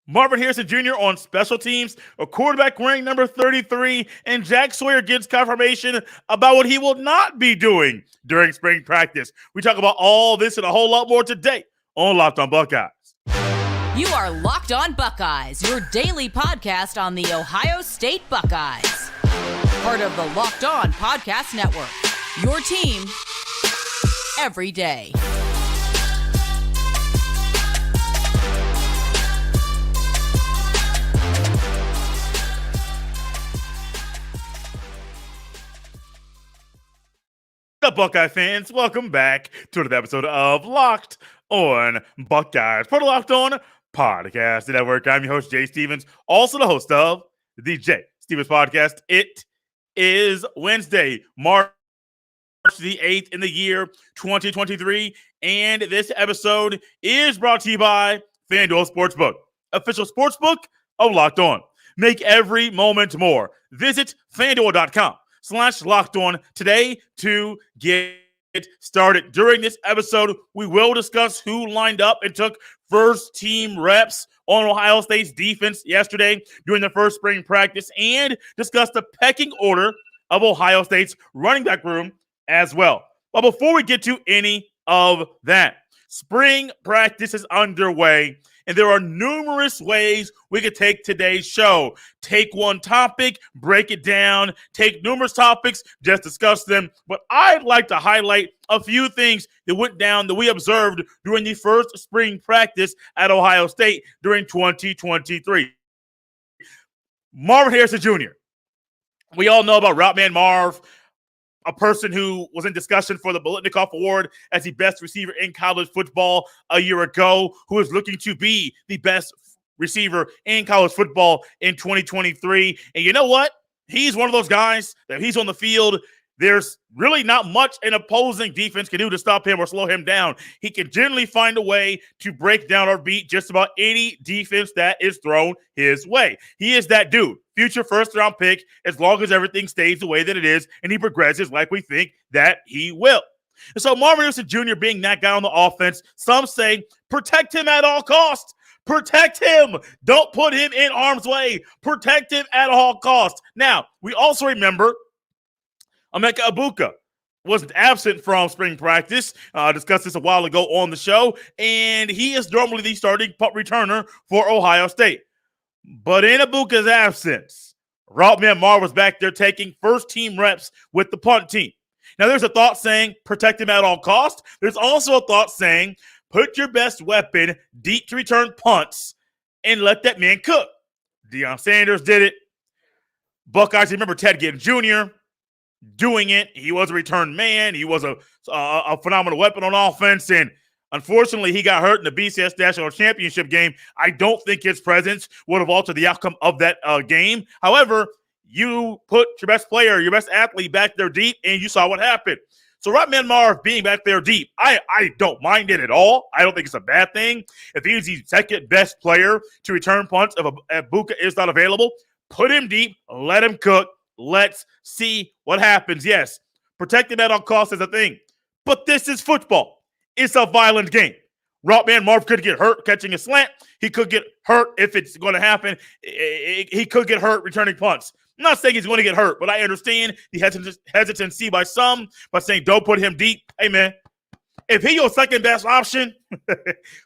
Marvin Harrison Jr. on special teams, a quarterback wearing number 33, and Jack Sawyer gets confirmation about what he will not be doing during spring practice. We talk about all this and a whole lot more today on Locked on Buckeyes. You are Locked on Buckeyes, your daily podcast on the Ohio State Buckeyes. Part of the Locked on Podcast Network, your team every day. Buckeye fans, welcome back to another episode of Locked on Buckeyes, part of Locked on Podcast Network. I'm your host, Jay Stevens, also the host of the Jay Stevens Podcast. It is Wednesday, March the 8th in the year 2023, and this episode is brought to you by FanDuel Sportsbook, official sportsbook of Locked On. Make every moment more. Visit FanDuel.com/locked on today to get started. During this episode, we will discuss who lined up and took first team reps on Ohio State's defense yesterday during the first spring practice and discuss the pecking order of Ohio State's running back room as well. But before we get to any of that, spring practice is underway, and there are numerous ways we could take today's show. Take one topic, break it down, take numerous topics, just discuss them. But I'd like to highlight a few things that went down that we observed during the first spring practice at Ohio State during 2023. Marvin Harrison Jr. We all know about Route Man Marv, a person who was in discussion for the Bolitnikoff Award as the best receiver in college football a year ago, who is looking to be the best receiver in college football in 2023. And you know what? He's one of those guys that he's on the field, there's really not much an opposing defense can do to stop him or slow him down. He can generally find a way to break down or beat just about any defense that is thrown his way. He is that dude. Future first-round pick as long as everything stays the way that it is and he progresses like we think that he will. And so Marvin Harrison Jr. being that guy on the offense, some say protect him at all costs. Protect him. Don't put him in harm's way. Protect him at all costs. Now, we also remember Emeka Egbuka was absent from spring practice. Discussed this a while ago on the show, and he is normally the starting punt returner for Ohio State. But in Abuka's absence, Route Man Marv was back there taking first-team reps with the punt team. Now, there's a thought saying protect him at all costs. There's also a thought saying put your best weapon deep to return punts and let that man cook. Deion Sanders did it. Buckeyes, remember Ted Ginn Jr. doing it. He was a return man. He was a phenomenal weapon on offense, and unfortunately, he got hurt in the BCS National Championship game. I don't think his presence would have altered the outcome of that game. However, you put your best player, your best athlete back there deep, and you saw what happened. So Route Man Marv being back there deep, I don't mind it at all. I don't think it's a bad thing. If he's the second best player to return punts, if Egbuka is not available, put him deep, let him cook. Let's see what happens. Yes, protect him at all costs is a thing, but this is football. It's a violent game. Route Man Marv could get hurt catching a slant. He could get hurt if it's going to happen. He could get hurt returning punts. I'm not saying he's going to get hurt, but I understand the hesitancy by some by saying don't put him deep. Hey, man, if he's your second best option,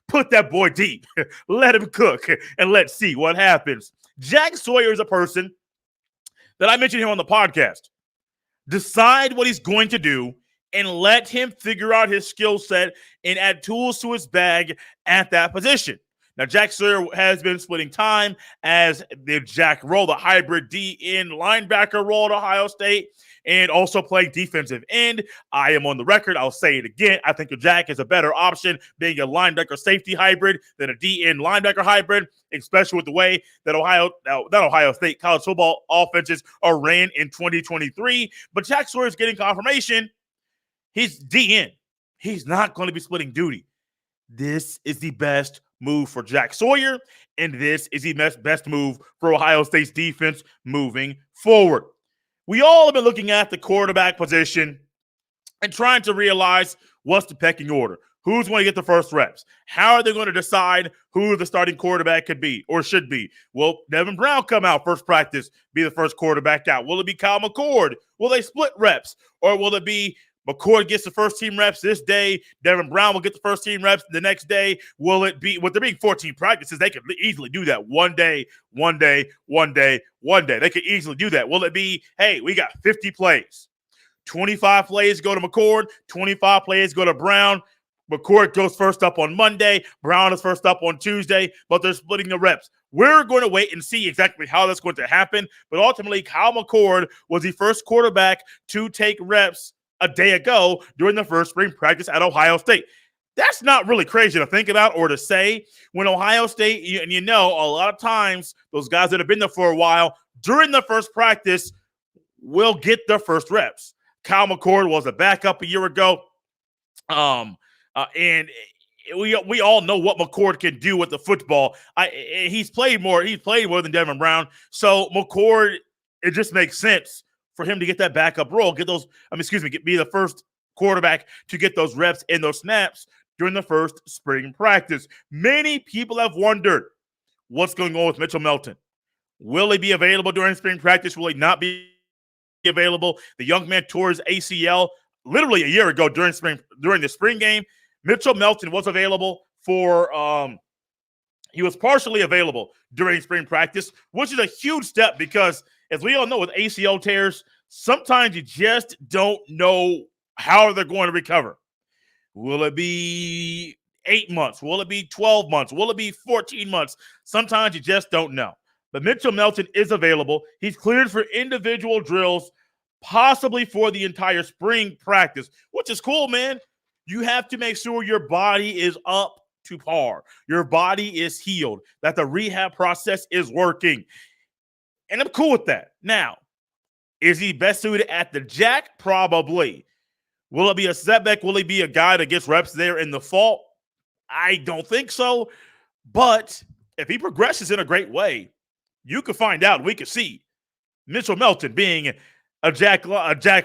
put that boy deep. Let him cook, and let's see what happens. Jack Sawyer is a person that I mentioned here on the podcast. Decide what he's going to do and let him figure out his skill set and add tools to his bag at that position. Now, Jack Sawyer has been splitting time as the Jack role, the hybrid D-in linebacker role at Ohio State, and also playing defensive end. I am on the record. I'll say it again. I think Jack is a better option being a linebacker safety hybrid than a D-in linebacker hybrid, especially with the way that Ohio State college football offenses are ran in 2023. But Jack Sawyer is getting confirmation. He's D-in. He's not going to be splitting duty. This is the best move for Jack Sawyer, and this is the best move for Ohio State's defense moving forward. We all have been looking at the quarterback position and trying to realize what's the pecking order. Who's going to get the first reps? How are they going to decide who the starting quarterback could be or should be? Will Devin Brown come out first practice, be the first quarterback out? Will it be Kyle McCord? Will they split reps? Or will it be McCord gets the first team reps this day, Devin Brown will get the first team reps the next day? Will it be, with there being 14 practices, they could easily do that one day. They could easily do that. Will it be, hey, we got 50 plays. 25 plays go to McCord, 25 plays go to Brown. McCord goes first up on Monday. Brown is first up on Tuesday, but they're splitting the reps. We're going to wait and see exactly how that's going to happen. But ultimately, Kyle McCord was the first quarterback to take reps a day ago during the first spring practice at Ohio State. That's not really crazy to think about or to say when Ohio State, and you know, a lot of times those guys that have been there for a while during the first practice will get their first reps. Kyle McCord was a backup a year ago. And we all know what McCord can do with the football. He's played more than Devin Brown. So McCord, it just makes sense for him to get that backup role, be the first quarterback to get those reps and those snaps during the first spring practice. Many people have wondered what's going on with Mitchell Melton. Will he be available during spring practice? Will he not be available? The young man tore his ACL literally a year ago during the spring game. Mitchell Melton was available he was partially available during spring practice, which is a huge step because, as we all know, with ACL tears, sometimes you just don't know how they're going to recover. Will it be 8 months? Will it be 12 months? Will it be 14 months? Sometimes you just don't know. But Mitchell Melton is available. He's cleared for individual drills, possibly for the entire spring practice, which is cool, man. You have to make sure your body is up to par. Your body is healed, that the rehab process is working. And I'm cool with that. Now, is he best suited at the Jack? Probably. Will it be a setback? Will he be a guy that gets reps there in the fall? I don't think so. But if he progresses in a great way, you can find out. We can see Mitchell Melton being a Jack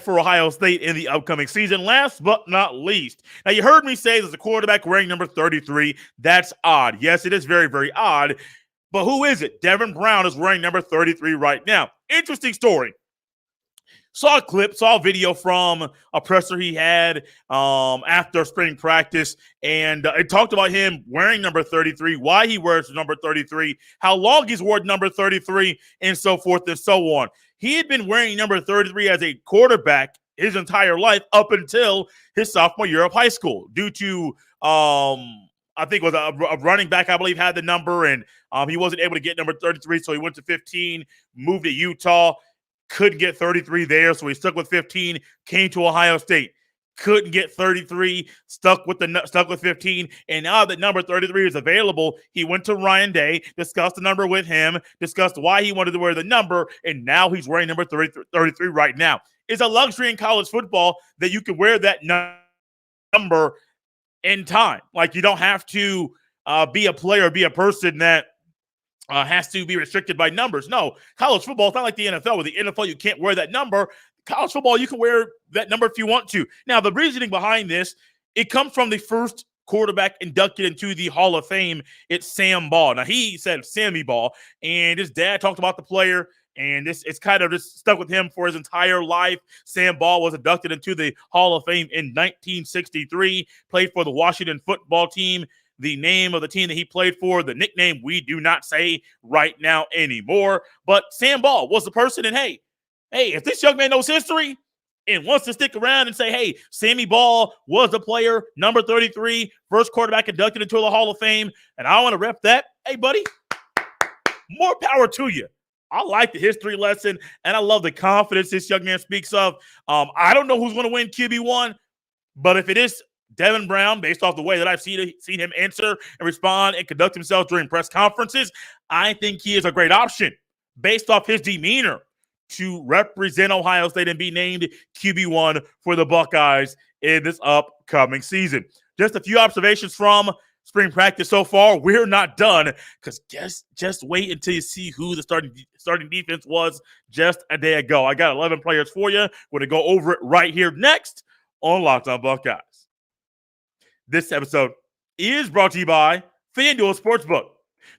for Ohio State in the upcoming season. Last but not least, now you heard me say there's a quarterback wearing number 33. That's odd. Yes, it is very, very odd. But who is it? Devin Brown is wearing number 33 right now. Interesting story. Saw a video from a presser he had after spring practice, and it talked about him wearing number 33, why he wears number 33, how long he's worn number 33, and so forth and so on. He had been wearing number 33 as a quarterback his entire life up until his sophomore year of high school due to, I think it was a running back, I believe, had the number, and he wasn't able to get number 33, so he went to 15, moved to Utah. Couldn't get 33 there, so he stuck with 15, came to Ohio State. Couldn't get 33, stuck with 15, and now that number 33 is available, he went to Ryan Day, discussed the number with him, discussed why he wanted to wear the number, and now he's wearing number 33 right now. It's a luxury in college football that you can wear that number in time. Like, you don't have to be a player, be a person that has to be restricted by numbers. No, college football, it's not like the NFL. With the NFL, you can't wear that number. College football, you can wear that number if you want to. Now, the reasoning behind this, it comes from the first quarterback inducted into the Hall of Fame. It's Sam Ball. Now, he said Sammy Ball, and his dad talked about the player, and it's kind of just stuck with him for his entire life. Sam Ball was inducted into the Hall of Fame in 1963, played for the Washington football team. The name of the team that he played for, the nickname we do not say right now anymore. But Sam Ball was the person, and hey, if this young man knows history and wants to stick around and say, hey, Sammy Ball was the player, number 33, first quarterback inducted into the Hall of Fame, and I want to rep that, hey, buddy, more power to you. I like the history lesson, and I love the confidence this young man speaks of. I don't know who's going to win QB1, but if it is Devin Brown, based off the way that I've seen him answer and respond and conduct himself during press conferences, I think he is a great option based off his demeanor to represent Ohio State and be named QB1 for the Buckeyes in this upcoming season. Just a few observations from spring practice so far. We're not done because just wait until you see who the starting defense was just a day ago. I got 11 players for you. We're going to go over it right here next on Locked On Buckeyes. This episode is brought to you by FanDuel Sportsbook.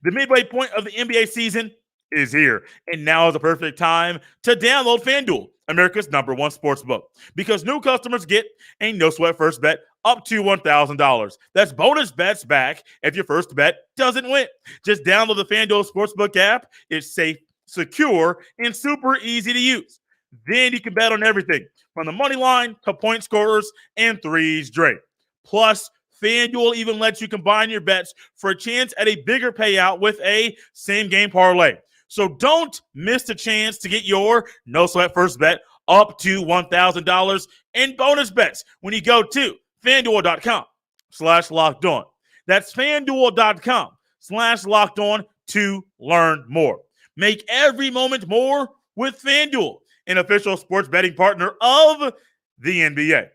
The midway point of the NBA season is here, and now is the perfect time to download FanDuel, America's #1 sportsbook, because new customers get a no-sweat first bet up to $1,000. That's bonus bets back if your first bet doesn't win. Just download the FanDuel Sportsbook app. It's safe, secure, and super easy to use. Then you can bet on everything from the money line to point scorers and threes drained. Plus, FanDuel even lets you combine your bets for a chance at a bigger payout with a same-game parlay. So don't miss the chance to get your no-sweat first bet up to $1,000 in bonus bets when you go to FanDuel.com/LockedOn. That's FanDuel.com/LockedOn to learn more. Make every moment more with FanDuel, an official sports betting partner of the NBA.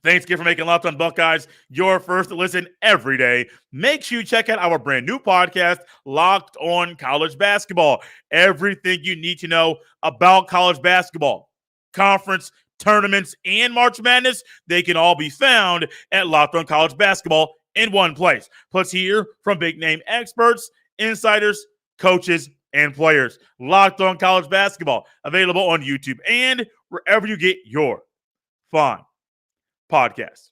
Thanks again for making Locked On Buckeyes your first listen every day. Make sure you check out our brand new podcast, Locked On College Basketball. Everything you need to know about college basketball, conference, tournaments, and March Madness, they can all be found at Locked On College Basketball in one place. Plus, hear from big-name experts, insiders, coaches, and players. Locked On College Basketball, available on YouTube and wherever you get your fine podcast.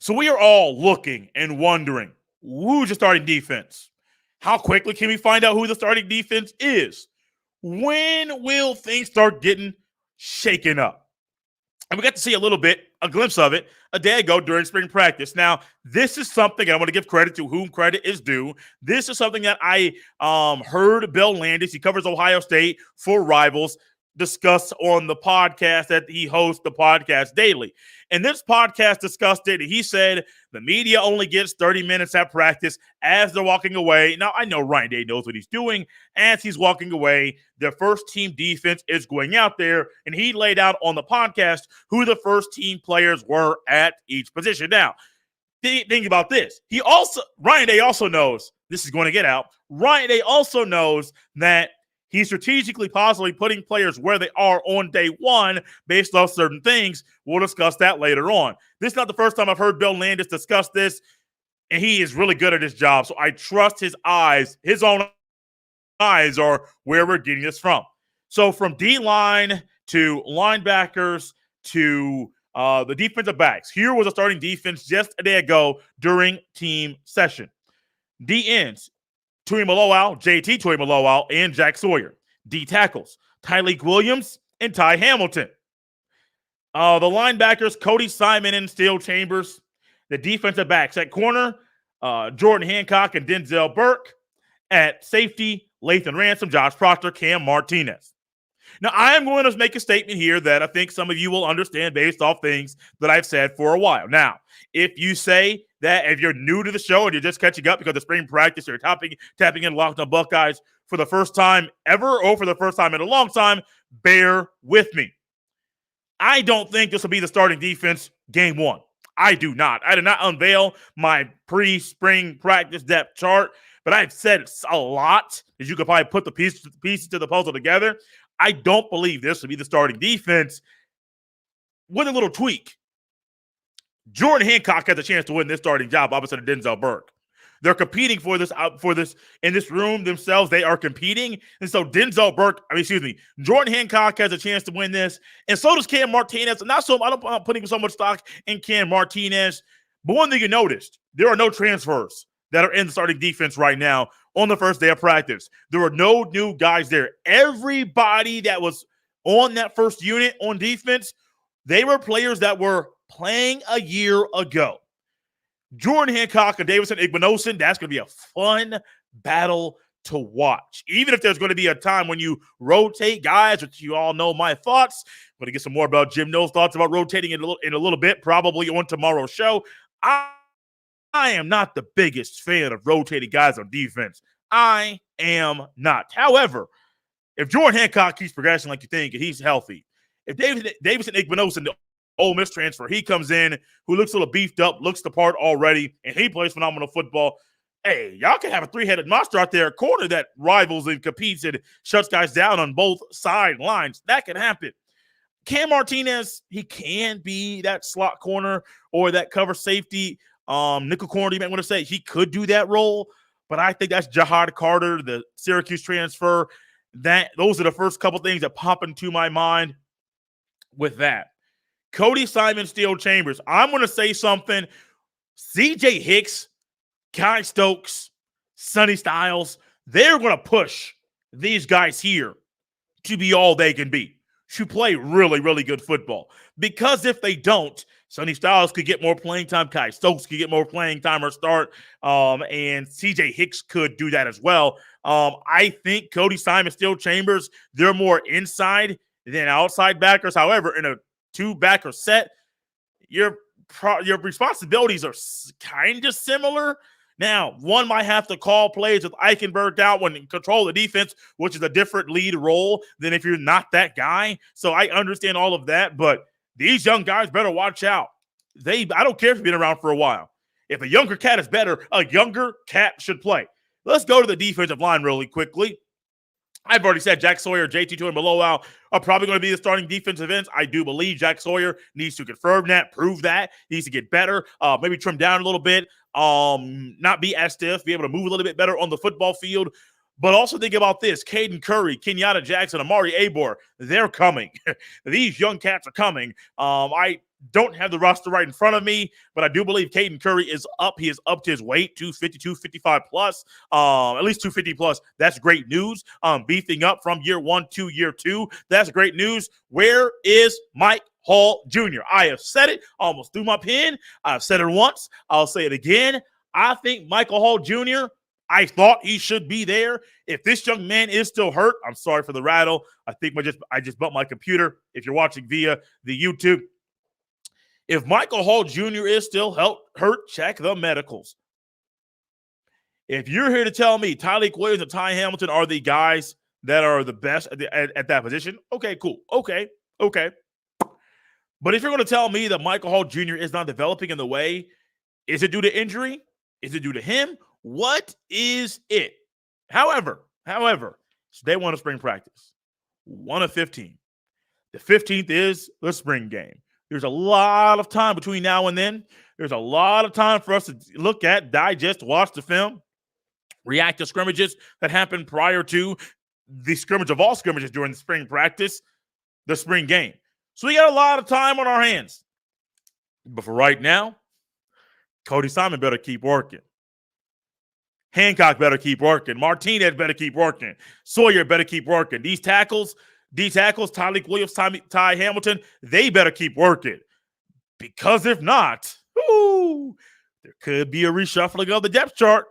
So we are all looking and wondering, who's the starting defense? How quickly can we find out who the starting defense is? When will things start getting shaken up? And we got to see a glimpse of it a day ago during spring practice. Now, this is something I want to give credit to whom credit is due. This is something that I heard Bill Landis, he covers Ohio State for Rivals, discuss on the podcast that he hosts, the podcast daily. And this podcast discussed it. He said the media only gets 30 minutes at practice as they're walking away. Now, I know Ryan Day knows what he's doing. As he's walking away, the first team defense is going out there, and he laid out on the podcast who the first team players were at each position. Now, think about this. Ryan Day also knows this is going to get out. Ryan Day also knows that he's strategically possibly putting players where they are on day one based off certain things. We'll discuss that later on. This is not the first time I've heard Bill Landis discuss this, and he is really good at his job. So I trust his eyes. His own eyes are where we're getting this from. So from D-line to linebackers to the defensive backs, here was a starting defense just a day ago during team session. D-ends, JT Tuimoloau, and Jack Sawyer. D tackles, Tyleik Williams and Ty Hamilton. The linebackers, Cody Simon and Steele Chambers. The defensive backs at corner, Jordan Hancock and Denzel Burke. At safety, Lathan Ransom, Josh Proctor, Cam Martinez. Now, I am going to make a statement here that I think some of you will understand based off things that I've said for a while. Now, if you say that if you're new to the show and you're just catching up because of spring practice, you're tapping in Locked On Buckeyes for the first time ever or for the first time in a long time, bear with me. I don't think this will be the starting defense game one. I do not. I did not unveil my pre-spring practice depth chart, but I've said a lot as you could probably put the pieces to the puzzle together. I don't believe this will be the starting defense with a little tweak. Jordan Hancock has a chance to win this starting job opposite of Denzel Burke. They're competing for this in this room themselves. They are competing. And so Jordan Hancock has a chance to win this. And so does Cam Martinez. I'm not putting so much stock in Cam Martinez. But one thing you noticed, there are no transfers that are in the starting defense right now on the first day of practice. There were no new guys there. Everybody that was on that first unit on defense, they were players that were playing a year ago. Jordan Hancock and Davison Igbinosun, that's going to be a fun battle to watch. Even if there's going to be a time when you rotate guys, which you all know my thoughts. I'm going to get some more about Jim Knowles' thoughts about rotating in a little bit, probably on tomorrow's show. I am not the biggest fan of rotating guys on defense. I am not. However, if Jordan Hancock keeps progressing like you think and he's healthy, if Davison Igbinosun, the Ole Miss transfer, he comes in, who looks a little beefed up, looks the part already, and he plays phenomenal football. Hey, y'all can have a three-headed monster out there, a corner that rivals and competes and shuts guys down on both sidelines. That can happen. Cam Martinez, he can be that slot corner or that cover safety, nickel corner, you might want to say. He could do that role, but I think that's Jahad Carter, the Syracuse transfer. Those are the first couple things that pop into my mind with that. Cody Simon, Steele Chambers. I'm going to say something. CJ Hicks, Kai Stokes, Sonny Styles, they're going to push these guys here to be all they can be, to play really, really good football. Because if they don't, Sonny Styles could get more playing time, Kai Stokes could get more playing time or start, and CJ Hicks could do that as well. I think Cody Simon, Steele Chambers, they're more inside than outside backers. However, in a two-backer set, your responsibilities are kind of similar. Now, one might have to call plays with Eichenberg out when control the defense, which is a different lead role than if you're not that guy. So I understand all of that, but these young guys better watch out. I don't care if you've been around for a while. If a younger cat is better, a younger cat should play. Let's go to the defensive line really quickly. I've already said Jack Sawyer, JT2, and Malowau are probably going to be the starting defensive ends. I do believe Jack Sawyer needs to confirm that, prove that. He needs to get better, maybe trim down a little bit, not be as stiff, be able to move a little bit better on the football field. But also think about this. Caden Curry, Kenyatta Jackson, Amari Abor, they're coming. These young cats are coming. I don't have the roster right in front of me, but I do believe Caden Curry is up. He is up to his weight, 250, 255 plus, at least 250 plus. That's great news. Beefing up from year 1 to year 2. That's great news. Where is Mike Hall Jr.? I have said it, almost threw my pen. I've said it once. I'll say it again. I think Michael Hall Jr., I thought he should be there. If this young man is still hurt, I'm sorry for the rattle. I think I just bumped my computer. If you're watching via the YouTube, if Michael Hall Jr. is still hurt, check the medicals. If you're here to tell me Tyleik Williams and Ty Hamilton are the guys that are the best at that position, okay, cool. Okay. But if you're going to tell me that Michael Hall Jr. is not developing in the way, is it due to injury? Is it due to him? What is it? However, it's day 1 of spring practice, 1 of 15. The 15th is the spring game. There's a lot of time between now and then. There's a lot of time for us to look at, digest, watch the film, react to scrimmages that happened prior to the scrimmage of all scrimmages during the spring practice, the spring game. So we got a lot of time on our hands. But for right now, Cody Simon better keep working. Hancock better keep working. Martinez better keep working. Sawyer better keep working. These tackles, Tyleik Williams, Ty Hamilton, they better keep working. Because if not, there could be a reshuffling of the depth chart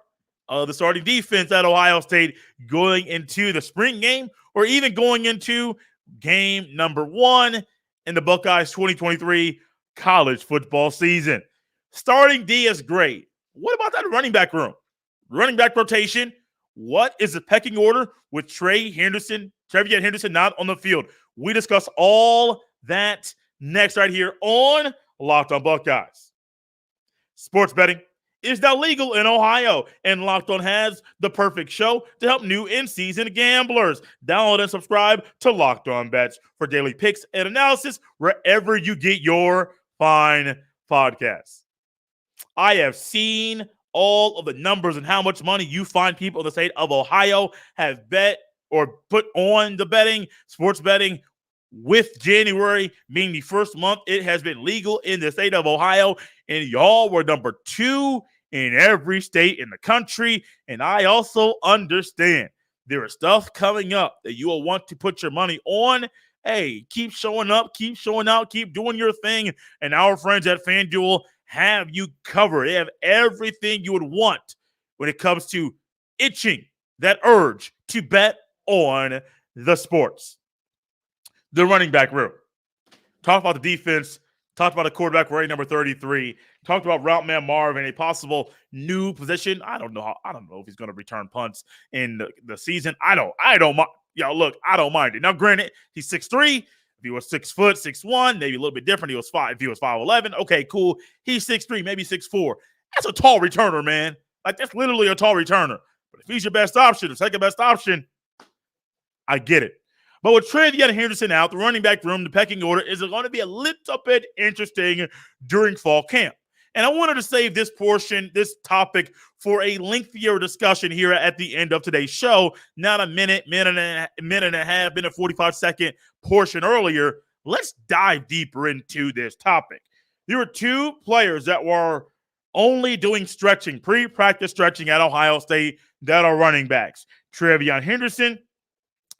of the starting defense at Ohio State going into the spring game or even going into game number 1 in the Buckeyes 2023 college football season. Starting D is great. What about that running back room? Running back rotation. What is the pecking order with Trevian Henderson not on the field? We discuss all that next right here on Locked On Buckeyes. Sports betting is now legal in Ohio, and Locked On has the perfect show to help new in-season gamblers. Download and subscribe to Locked On Bets for daily picks and analysis wherever you get your fine podcasts. I have seen all of the numbers and how much money you find people in the state of Ohio have bet or put on the betting, sports betting, with January being the first month it has been legal in the state of Ohio. And y'all were number 2 in every state in the country. And I also understand there is stuff coming up that you will want to put your money on. Hey, keep showing up, keep showing out, keep doing your thing. And our friends at FanDuel have you covered. They have everything you would want when it comes to itching that urge to bet on the sports. The running back room. Talk about the defense. Talked about the quarterback rating number 33. Talked about route man Marvin, a possible new position. I don't know if he's going to return punts in the season. I don't mind. Y'all, look, I don't mind it. Now, granted, he's 6'3". If he was 6 foot, 6'1", maybe a little bit different. If he was 5'11", okay, cool. He's 6'3", maybe 6'4". That's a tall returner, man. Like, that's literally a tall returner. But if he's your best option, the second best option, I get it. But with Travion Henderson out, the running back room, the pecking order is going to be a little bit interesting during fall camp. And I wanted to save this topic, for a lengthier discussion here at the end of today's show. Not a minute and a half, 45-second portion earlier. Let's dive deeper into this topic. There were two players that were only doing stretching, pre-practice stretching at Ohio State that are running backs. Travion Henderson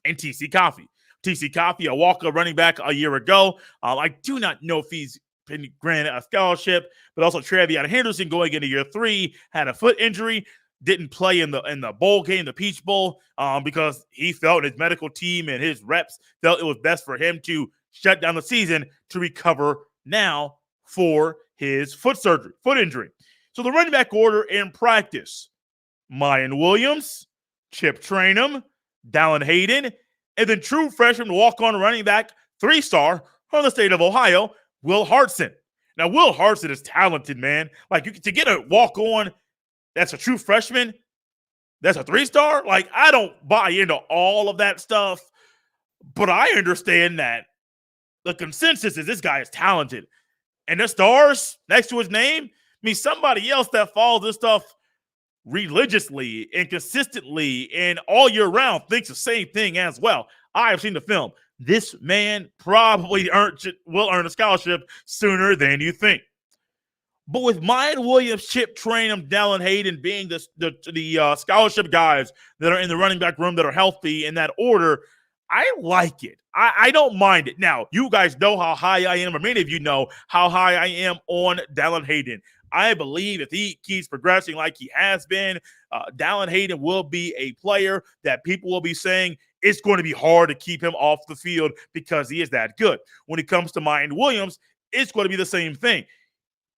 and T.C. Coffey. T.C. Coffey, a walk-up running back a year ago. I do not know if he's been granted a scholarship, but also Travion Henderson going into year 3 had a foot injury, didn't play in the bowl game, the Peach Bowl, because he felt his medical team and his reps felt it was best for him to shut down the season to recover now for his foot injury. So the running back order in practice: Mayan Williams, Chip Trainum, Dallin Hayden, and then true freshman walk-on running back, 3-star from the state of Ohio, Will Hartson. Now, Will Hartson is talented, man. Like, to get a walk-on that's a true freshman, that's a 3-star, like, I don't buy into all of that stuff, but I understand that the consensus is this guy is talented. And the stars next to his name means somebody else that follows this stuff religiously and consistently and all year round thinks the same thing as well. I have seen the film. This man probably will earn a scholarship sooner than you think. But with Mayan Williams, Chip Trainum, Dallin Hayden being the scholarship guys that are in the running back room that are healthy in that order, I like it. I don't mind it. Now, you guys know how high I am, or many of you know how high I am on Dallin Hayden. I believe if he keeps progressing like he has been, Dallin Hayden will be a player that people will be saying it's going to be hard to keep him off the field because he is that good. When it comes to Mayan Williams, it's going to be the same thing.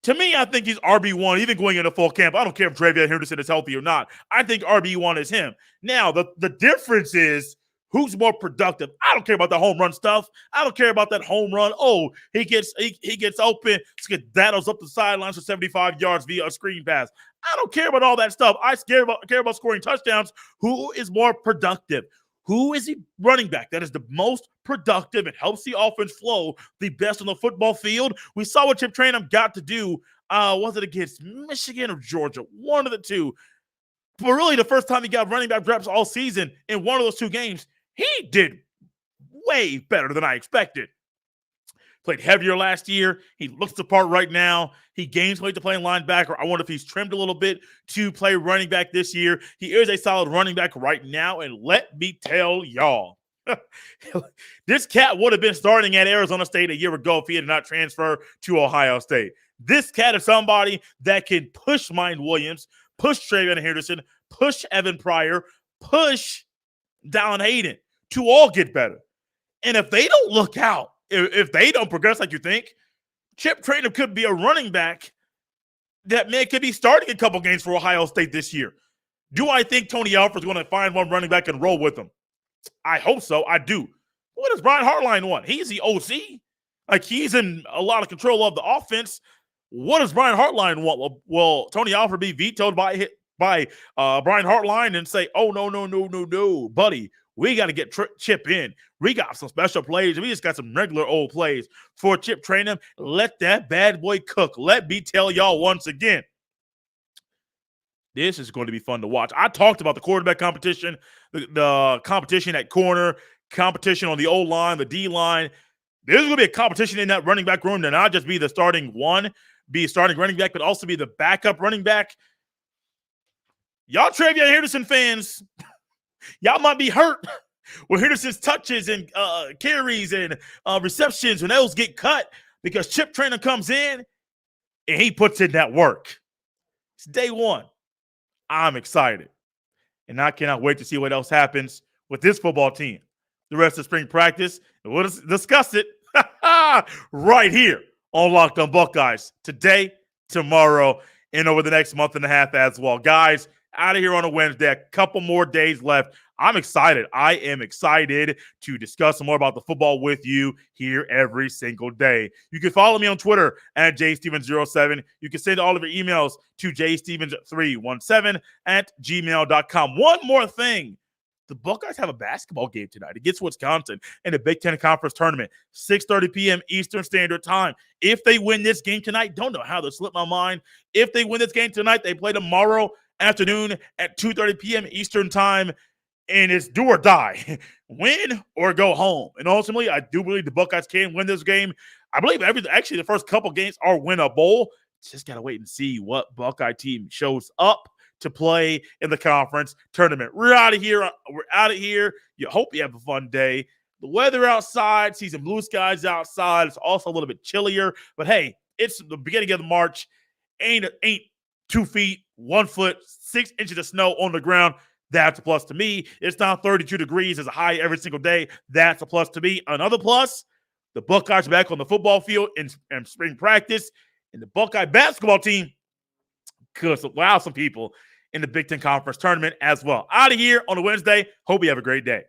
To me, I think he's RB1, even going into fall camp. I don't care if Travion Henderson is healthy or not. I think RB1 is him. Now, the difference is who's more productive. I don't care about the home run stuff. I don't care about that home run. Oh, he gets open, skedaddles up the sidelines for 75 yards via a screen pass. I don't care about all that stuff. I care about scoring touchdowns. Who is more productive? Who is the running back that is the most productive and helps the offense flow the best on the football field? We saw what Chip Trainum got to do. Was it against Michigan or Georgia? One of the two. But really, the first time he got running back reps all season in one of those two games, he did way better than I expected. Played heavier last year. He looks the part right now. He gains weight to play linebacker. I wonder if he's trimmed a little bit to play running back this year. He is a solid running back right now. And let me tell y'all, this cat would have been starting at Arizona State a year ago if he had not transferred to Ohio State. This cat is somebody that can push Mayan Williams, push Travion Henderson, push Evan Pryor, push Dallin Hayden to all get better. And if they don't look out, if they don't progress like you think, Chip Trainum could be a running back that could be starting a couple games for Ohio State this year. Do I think Tony Alford's going to find one running back and roll with him? I hope so. I do. What does Brian Hartline want? He's the OC. Like, he's in a lot of control of the offense. What does Brian Hartline want? Will Tony Alford be vetoed by Brian Hartline and say, oh, no, buddy, we got to get Chip in. We got some special plays. We just got some regular old plays for Chip Trainum. Let that bad boy cook. Let me tell y'all once again, this is going to be fun to watch. I talked about the quarterback competition, the competition at corner, competition on the O-line, the D-line. There's going to be a competition in that running back room to not just be the starting running back, but also be the backup running back. Y'all Travion Henderson fans, y'all might be hurt when Henderson's touches and carries and receptions, when those get cut, because Chip Trainum comes in and he puts in that work. It's day one. I'm excited. And I cannot wait to see what else happens with this football team the rest of spring practice. And we'll discuss it right here on Locked On Buckeyes today, tomorrow, and over the next month and a half as well. Guys, out of here on a Wednesday, a couple more days left. I'm excited. I am excited to discuss some more about the football with you here every single day. You can follow me on Twitter at jstevens07. You can send all of your emails to jstevens317 at gmail.com. One more thing the Buckeyes have a basketball game tonight against Wisconsin in the Big Ten Conference Tournament, 6:30 p.m. Eastern Standard Time. If they win this game tonight, don't know how to slip my mind. If they win this game tonight, they play tomorrow afternoon at 2:30 p.m. Eastern Time, and it's do or die, win or go home. And ultimately, I do believe the Buckeyes can win this game. I believe actually the first couple games are winnable. Just got to wait and see what Buckeye team shows up to play in the conference tournament. We're out of here. You hope you have a fun day. The weather outside, see some blue skies outside. It's also a little bit chillier, but hey, it's the beginning of March. Ain't 2 feet, 1 foot, 6 inches of snow on the ground. That's a plus to me. It's now 32 degrees as a high every single day. That's a plus to me. Another plus, the Buckeyes are back on the football field in spring practice, and the Buckeye basketball team could wow some people in the Big Ten Conference Tournament as well. Out of here on a Wednesday. Hope you have a great day.